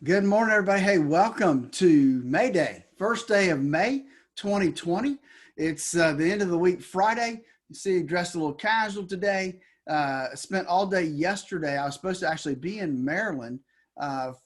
Good morning, everybody. Hey, welcome to May Day, first day of May 2020. It's the end of the week, Friday. You see, you dressed a little casual today. Spent all day yesterday. I was supposed to actually be in Maryland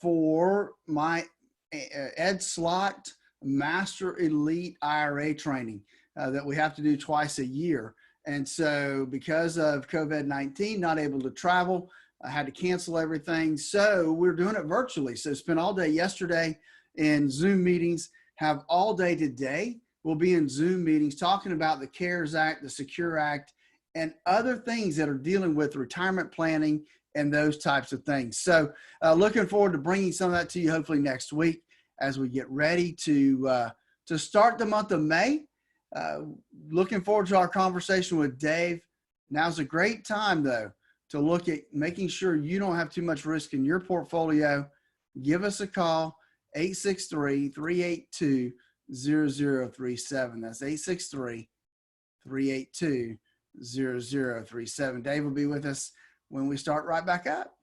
for my Ed Slot Master Elite IRA training that we have to do twice a year. And so because of COVID-19, not able to travel, I had to cancel everything. So we're doing it virtually. So spent all day yesterday in Zoom meetings, have all day today. We'll be in Zoom meetings talking about the CARES Act, the Secure Act, and other things that are dealing with retirement planning and those types of things. So looking forward to bringing some of that to you hopefully next week as we get ready to start the month of May. Looking forward to our conversation with Dave. Now's a great time, though, to look at making sure you don't have too much risk in your portfolio. Give us a call, 863-382-0037. That's 863-382-0037. Dave will be with us when we start right back up.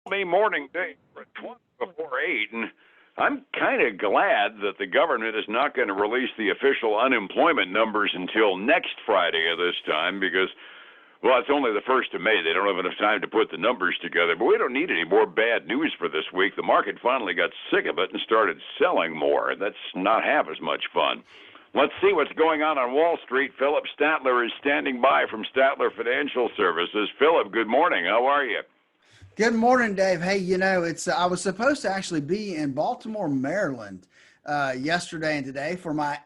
Morning, Dave, 20 before 8, and I'm kind of glad that the government is not going to release the official unemployment numbers until next Friday at this time because, well, it's only the 1st of May. They don't have enough time to put the numbers together. But we don't need any more bad news for this week. The market finally got sick of it and started selling more. That's not half as much fun. Let's see what's going on Wall Street. Phillip Statler is standing by from Statler Financial Services. Phillip, good morning. How are you? Good morning, Dave. Hey, I was supposed to actually be in Baltimore, Maryland yesterday and today for my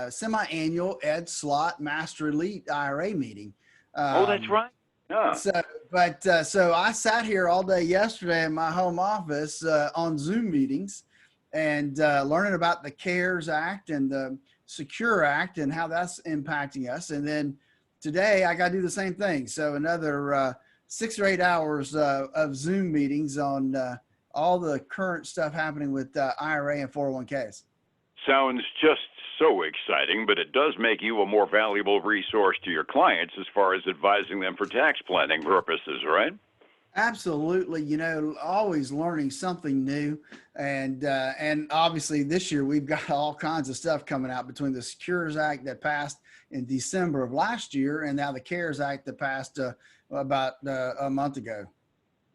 semi-annual Ed Slot Master Elite IRA meeting. That's right. Yeah. So I sat here all day yesterday in my home office on Zoom meetings and learning about the CARES Act and the Secure Act and how that's impacting us. And then today I got to do the same thing. So another 6 or 8 hours of Zoom meetings on all the current stuff happening with IRA and 401ks. Sounds just so exciting, but it does make you a more valuable resource to your clients as far as advising them for tax planning purposes, right? Absolutely. Always learning something new. And obviously this year we've got all kinds of stuff coming out between the Secures Act that passed in December of last year and now the CARES Act that passed about a month ago.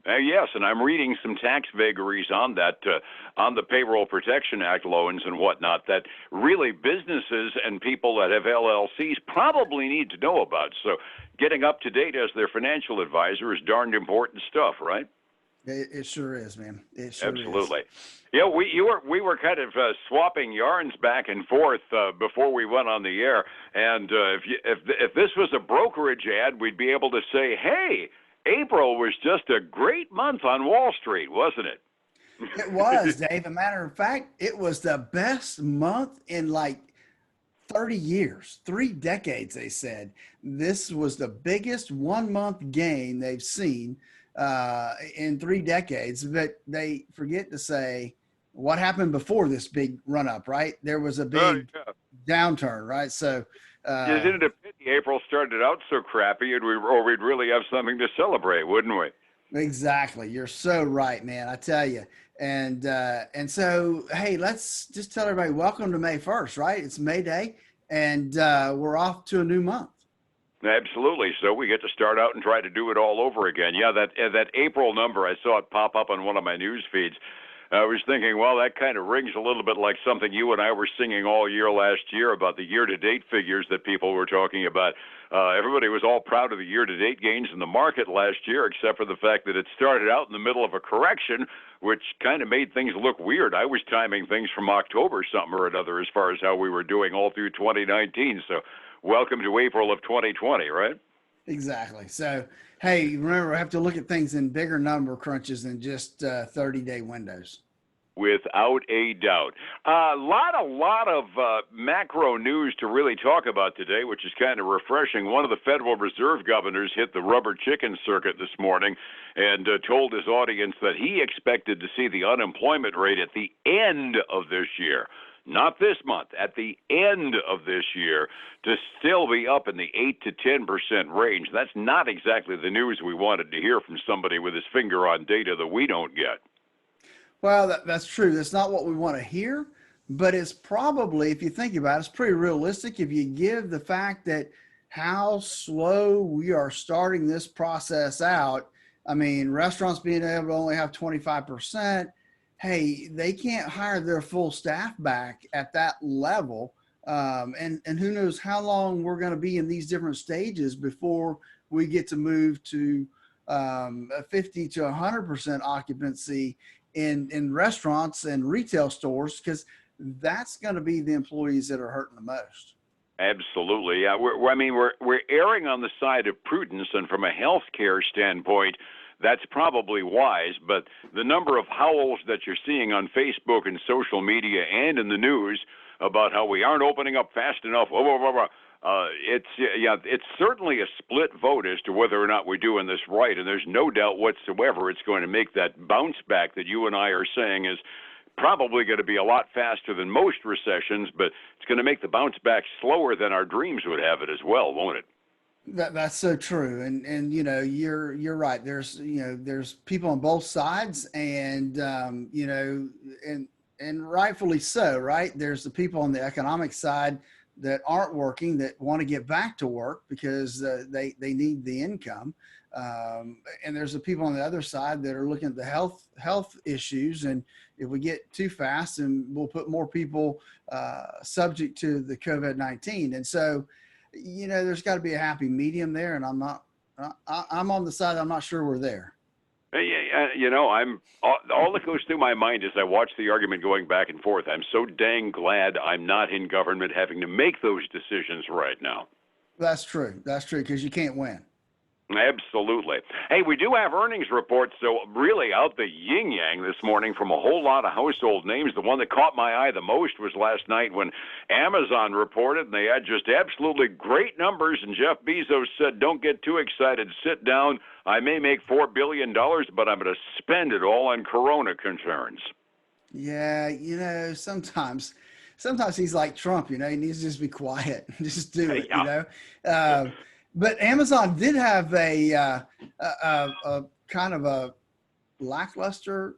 Yes, and I'm reading some tax vagaries on that, on the Payroll Protection Act loans and whatnot that really businesses and people that have LLCs probably need to know about. So getting up to date as their financial advisor is darned important stuff, right? It sure is, man. It sure Absolutely. is. Yeah, we were kind of swapping yarns back and forth before we went on the air. And if this was a brokerage ad, we'd be able to say, hey, April was just a great month on Wall Street, wasn't it? It was, Dave. A matter of fact, it was the best month in like 30 years, 3 decades, they said. This was the biggest 1-month gain they've seen in 3 decades. But they forget to say what happened before this big run up, right? There was a big downturn, right? So isn't it a pity April started out so crappy, and we'd really have something to celebrate, wouldn't we? Exactly. You're so right, man. I tell you. And so, hey, let's just tell everybody, welcome to May 1st, right? It's May Day, and we're off to a new month. Absolutely. So we get to start out and try to do it all over again. Yeah, that April number, I saw it pop up on one of my news feeds. I was thinking, well, that kind of rings a little bit like something you and I were singing all year last year about the year-to-date figures that people were talking about. Everybody was all proud of the year-to-date gains in the market last year, except for the fact that it started out in the middle of a correction, which kind of made things look weird. I was timing things from October something or another as far as how we were doing all through 2019. So welcome to April of 2020, right? Exactly. So, hey, remember, I have to look at things in bigger number crunches than just 30-day windows. Without a doubt. A lot of macro news to really talk about today, which is kind of refreshing. One of the Federal Reserve governors hit the rubber chicken circuit this morning and told his audience that he expected to see the unemployment rate at the end of this year, not this month, at the end of this year, to still be up in the 8 to 10% range. That's not exactly the news we wanted to hear from somebody with his finger on data that we don't get. Well, that's true. That's not what we want to hear, but it's probably, if you think about it, it's pretty realistic if you give the fact that how slow we are starting this process out. I mean, restaurants being able to only have 25%. Hey, they can't hire their full staff back at that level. And who knows how long we're going to be in these different stages before we get to move to a 50 to 100% occupancy in restaurants and retail stores, because that's going to be the employees that are hurting the most. Absolutely. Yeah, we're erring on the side of prudence, and from a healthcare standpoint, that's probably wise. But the number of howls that you're seeing on Facebook and social media and in the news about how we aren't opening up fast enough, it's certainly a split vote as to whether or not we're doing this right. And there's no doubt whatsoever it's going to make that bounce back that you and I are saying is probably going to be a lot faster than most recessions, but it's going to make the bounce back slower than our dreams would have it as well, won't it? That's so true. And, you're right. There's people on both sides, and, and rightfully so, right? There's the people on the economic side that aren't working, that want to get back to work because they need the income. And there's the people on the other side that are looking at the health issues. And if we get too fast, and we'll put more people subject to the COVID-19. And so, there's got to be a happy medium there. And I'm on the side. I'm not sure we're there. I'm all that goes through my mind as I watch the argument going back and forth. I'm so dang glad I'm not in government having to make those decisions right now. That's true. That's true, because you can't win. Absolutely. Hey, we do have earnings reports, so really out the yin-yang this morning from a whole lot of household names. The one that caught my eye the most was last night when Amazon reported, and they had just absolutely great numbers, and Jeff Bezos said, don't get too excited, sit down. I may make $4 billion, but I'm going to spend it all on corona concerns. Yeah, sometimes he's like Trump, he needs to just be quiet, just do it, But Amazon did have a kind of a lackluster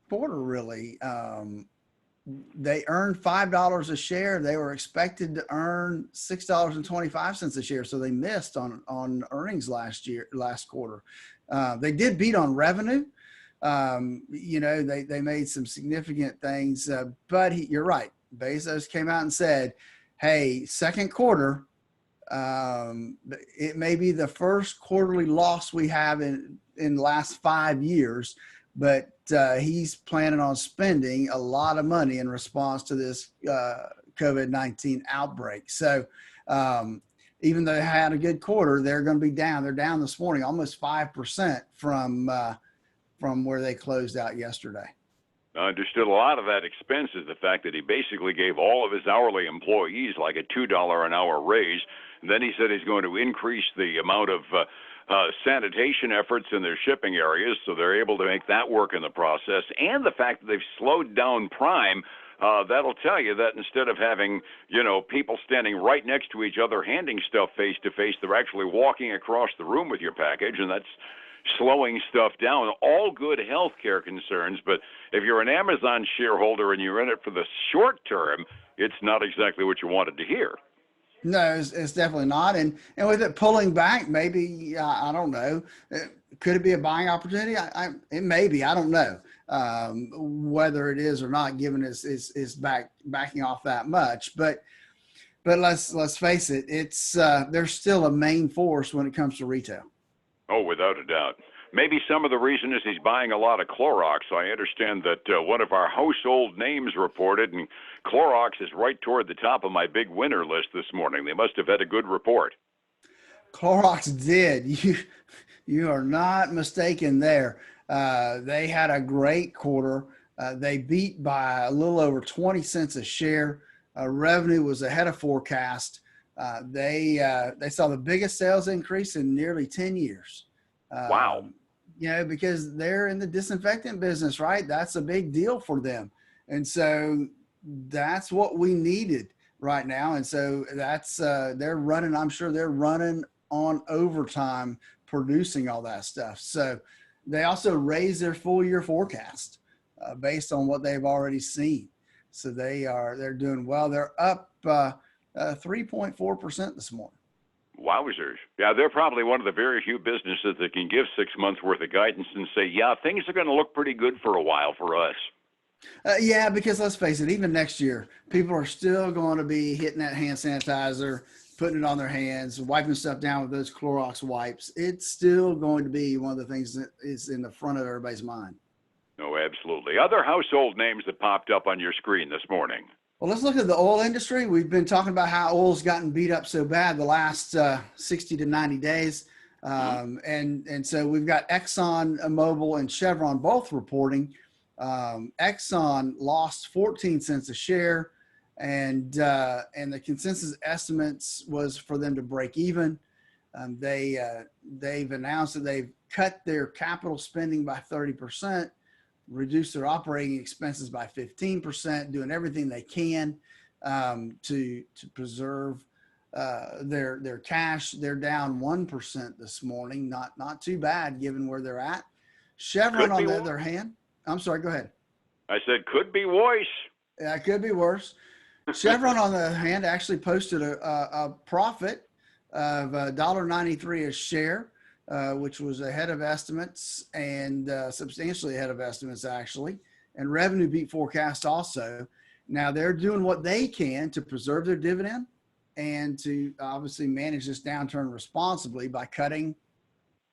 quarter, really. They earned $5 a share. They were expected to earn $6.25 a share, so they missed on earnings last quarter. They did beat on revenue. They made some significant things, but you're right. Bezos came out and said, "Hey, second quarter." It may be the first quarterly loss we have in the last 5 years, but he's planning on spending a lot of money in response to this COVID-19 outbreak. So even though they had a good quarter, they're going to be down. They're down this morning almost 5% from where they closed out yesterday. Understood. A lot of that expense is the fact that he basically gave all of his hourly employees like a $2 an hour raise. And then he said he's going to increase the amount of sanitation efforts in their shipping areas, so they're able to make that work in the process. And the fact that they've slowed down Prime, that'll tell you that instead of having, people standing right next to each other handing stuff face to face, they're actually walking across the room with your package, and that's slowing stuff down. All good healthcare concerns, but if you're an Amazon shareholder and you're in it for the short term, it's not exactly what you wanted to hear. No, it's definitely not. And with it pulling back, maybe, I don't know, could it be a buying opportunity? It may be. I don't know whether it is or not, given is backing off that much. But let's face it, it's there's still a main force when it comes to retail. Oh, without a doubt. Maybe some of the reason is he's buying a lot of Clorox. I understand that one of our household names reported, and Clorox is right toward the top of my big winner list this morning. They must have had a good report. Clorox did. You are not mistaken there. They had a great quarter. They beat by a little over 20 cents a share. Revenue was ahead of forecast. They saw the biggest sales increase in nearly 10 years. Wow. Because they're in the disinfectant business, right? That's a big deal for them. And so that's what we needed right now. And so that's, they're running, I'm sure they're running on overtime producing all that stuff. So they also raised their full year forecast. based on what they've already seen. So they're doing well. They're up 3.4% this morning. Wowzers. Yeah, they're probably one of the very few businesses that can give 6 months worth of guidance and say, yeah, things are going to look pretty good for a while for us. Yeah, because let's face it, even next year, people are still going to be hitting that hand sanitizer, putting it on their hands, wiping stuff down with those Clorox wipes. It's still going to be one of the things that is in the front of everybody's mind. No, absolutely. Other household names that popped up on your screen this morning. Well, let's look at the oil industry. We've been talking about how oil's gotten beat up so bad the last 60 to 90 days. And so we've got Exxon Mobil and Chevron both reporting. Exxon lost 14 cents a share, and the consensus estimates was for them to break even. They've announced that they've cut their capital spending by 30%, reduced their operating expenses by 15%, doing everything they can to preserve their cash. They're down 1% this morning. Not too bad given where they're at. Chevron, on the other hand, I'm sorry, go ahead. I said, could be worse. Yeah, it could be worse. Chevron, on the other hand, actually posted a profit of $1.93 a share, which was ahead of estimates and substantially ahead of estimates, actually. And revenue beat forecast also. Now, they're doing what they can to preserve their dividend and to obviously manage this downturn responsibly by cutting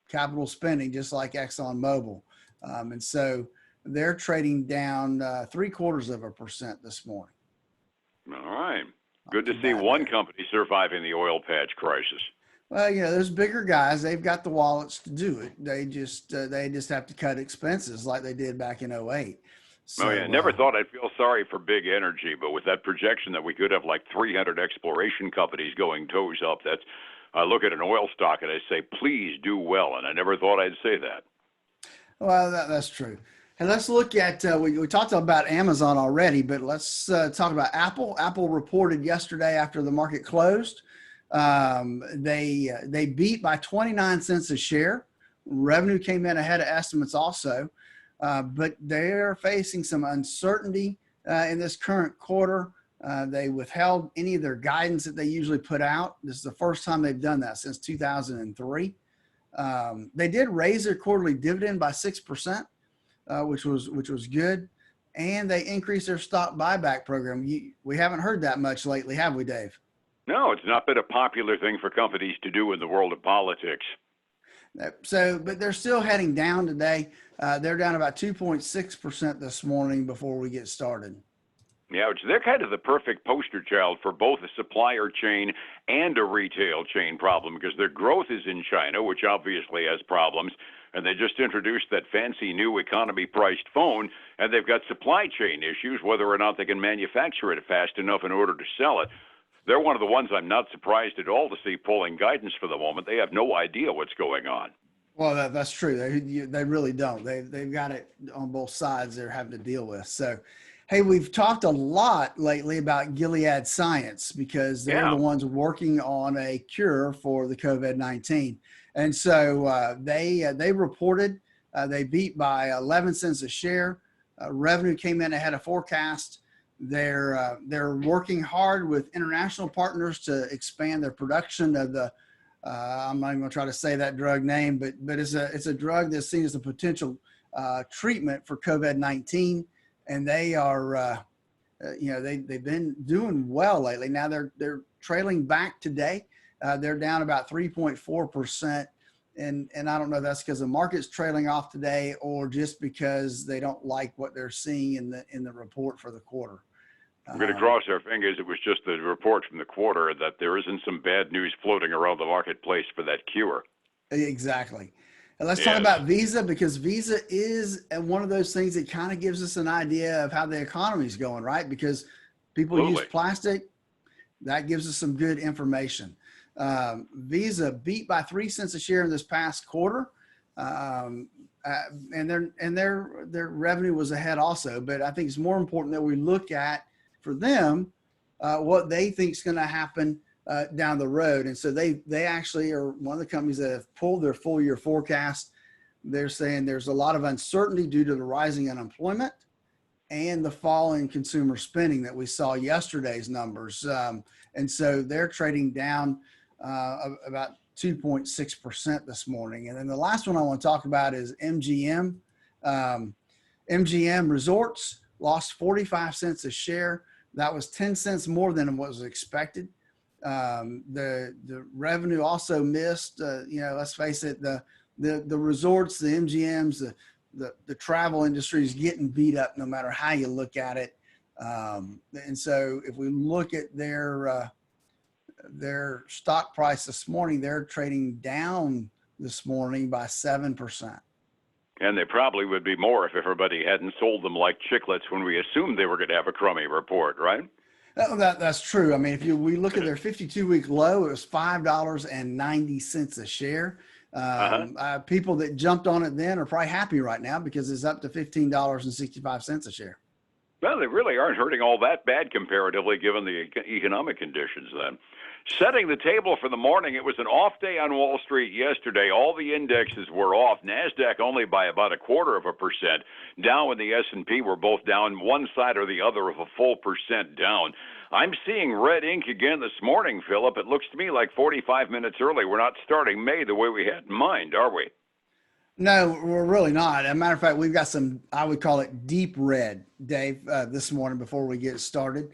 capital spending, just like Exxon Mobil. And so they're trading down 0.75% this morning. All right. Good to see one company surviving the oil patch crisis. Well, those bigger guys, they've got the wallets to do it. They just have to cut expenses like they did back in 2008. So, oh, yeah. Never thought I'd feel sorry for big energy, but with that projection that we could have like 300 exploration companies going toes up, I look at an oil stock and I say, please do well. And I never thought I'd say that. Well, that's true. And let's look at, we talked about Amazon already, but let's talk about Apple. Apple reported yesterday after the market closed. They beat by 29 cents a share. Revenue came in ahead of estimates also, but they're facing some uncertainty in this current quarter. They withheld any of their guidance that they usually put out. This is the first time they've done that since 2003. They did raise their quarterly dividend by 6%, which was good, and they increased their stock buyback program. We haven't heard that much lately, have we, Dave? No, it's not been a popular thing for companies to do in the world of politics. So, but they're still heading down today. They're down about 2.6% this morning before we get started. Yeah, they're kind of the perfect poster child for both a supplier chain and a retail chain problem because their growth is in China, which obviously has problems, and they just introduced that fancy new economy-priced phone, and they've got supply chain issues, whether or not they can manufacture it fast enough in order to sell it. They're one of the ones I'm not surprised at all to see pulling guidance for the moment. They have no idea what's going on. Well, that's true. They really don't. They've got it on both sides they're having to deal with. So, hey, we've talked a lot lately about Gilead Science because they're the ones working on a cure for the COVID-19. And so they reported they beat by 11 cents a share. Revenue came in ahead of forecast. They're working hard with international partners to expand their production of the I'm not even going to try to say that drug name, but it's a drug that's seen as a potential treatment for COVID-19, and they are they've been doing well lately. Now they're trailing back today. They're down about 3.4%. And I don't know if that's because the market's trailing off today or just because they don't like what they're seeing in the report for the quarter. We're going to cross our fingers. It was just the report from the quarter that there isn't some bad news floating around the marketplace for that cure. Exactly. And let's talk about Visa, because Visa is one of those things that kind of gives us an idea of how the economy is going, right? Because people use plastic. That gives us some good information. Visa beat by 3 cents a share in this past quarter. And their revenue was ahead also, but I think it's more important that we look at for them what they think is going to happen down the road. And so they actually are one of the companies that have pulled their full year forecast. They're saying there's a lot of uncertainty due to the rising unemployment. and the fall in consumer spending that we saw yesterday's numbers. And so they're trading down about 2.6% this morning. And then the last one I want to talk about is MGM. MGM Resorts lost 45 cents a share. That was 10 cents more than what was expected. The revenue also missed. Let's face it, the resorts, the MGMs, the travel industry is getting beat up no matter how you look at it. And so if we look at their stock price this morning, they're trading down this morning by 7%. And they probably would be more if everybody hadn't sold them like chiclets when we assumed they were going to have a crummy report, right? That's true. I mean, if we look at their 52-week low, it was $5.90 a share. People that jumped on it then are probably happy right now because it's up to $15.65 a share. Well, they really aren't hurting all that bad comparatively given the economic conditions then. Setting the table for the morning, it was an off day on Wall Street yesterday. All the indexes were off. NASDAQ only by about 0.25%. Dow and the S&P were both down one side or the other of a full percent down. I'm seeing red ink again this morning, Phillip. It looks to me like 45 minutes early. We're not starting May the way we had in mind, are we? No, we're really not. As a matter of fact, we've got some, I would call it deep red, Dave, this morning before we get started.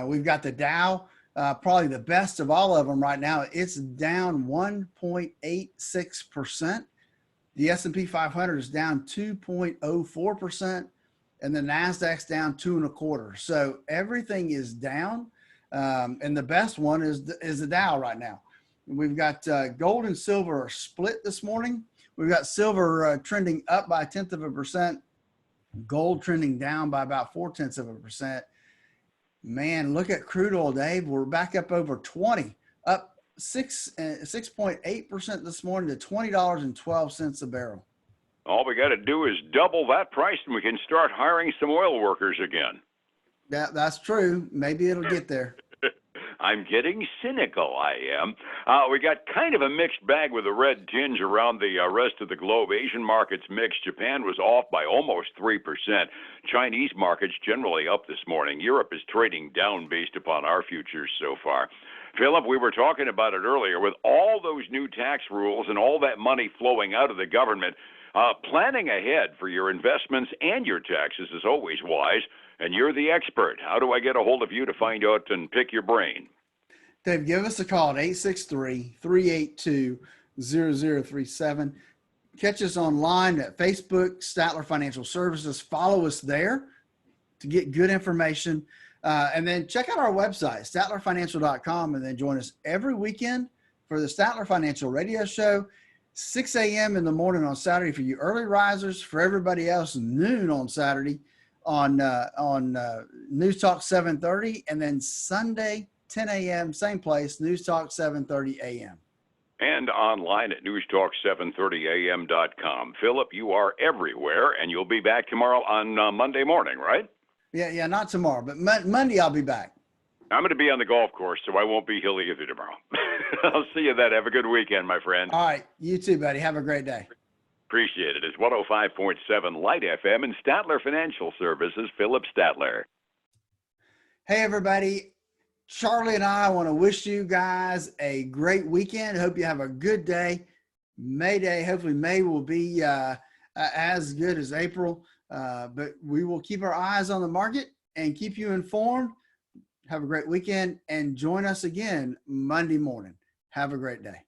We've got the Dow, probably the best of all of them right now. It's down 1.86%. The S&P 500 is down 2.04%, and the NASDAQ's down 2.25%. So everything is down, and the best one is the Dow right now. We've got gold and silver are split this morning. We've got silver trending up by 0.1%, gold trending down by about 0.4%. Man, look at crude oil, Dave. We're back up over 20, up 6.8% this morning to $20.12 a barrel. All we got to do is double that price and we can start hiring some oil workers again. That's true. Maybe it'll get there. I'm getting cynical, I am. We got kind of a mixed bag with a red tinge around the rest of the globe. Asian markets mixed. Japan was off by almost 3%. Chinese markets generally up this morning. Europe is trading down based upon our futures so far. Phillip, we were talking about it earlier. With all those new tax rules and all that money flowing out of the government, planning ahead for your investments and your taxes is always wise. And you're the expert. How do I get a hold of you to find out and pick your brain? Dave, give us a call at 863-382-0037. Catch us online at Facebook, Statler Financial Services. Follow us there to get good information. And then check out our website, statlerfinancial.com, and then join us every weekend for the Statler Financial Radio Show, 6 a.m. in the morning on Saturday for you early risers. For everybody else, noon on Saturday on News Talk 730, and then Sunday 10 a.m. same place, News Talk 730 a.m. And online at newstalk730am.com. Phillip, you are everywhere, and you'll be back tomorrow on Monday morning, right? Yeah, not tomorrow, but Monday I'll be back. I'm going to be on the golf course, so I won't be here either tomorrow. I'll see you then. Have a good weekend, my friend. All right, you too, buddy. Have a great day. Appreciate it. It's 105.7 Light FM and Statler Financial Services, Phillip Statler. Hey, everybody. Charlie and I want to wish you guys a great weekend. Hope you have a good day. May Day. Hopefully May will be as good as April, but we will keep our eyes on the market and keep you informed. Have a great weekend and join us again Monday morning. Have a great day.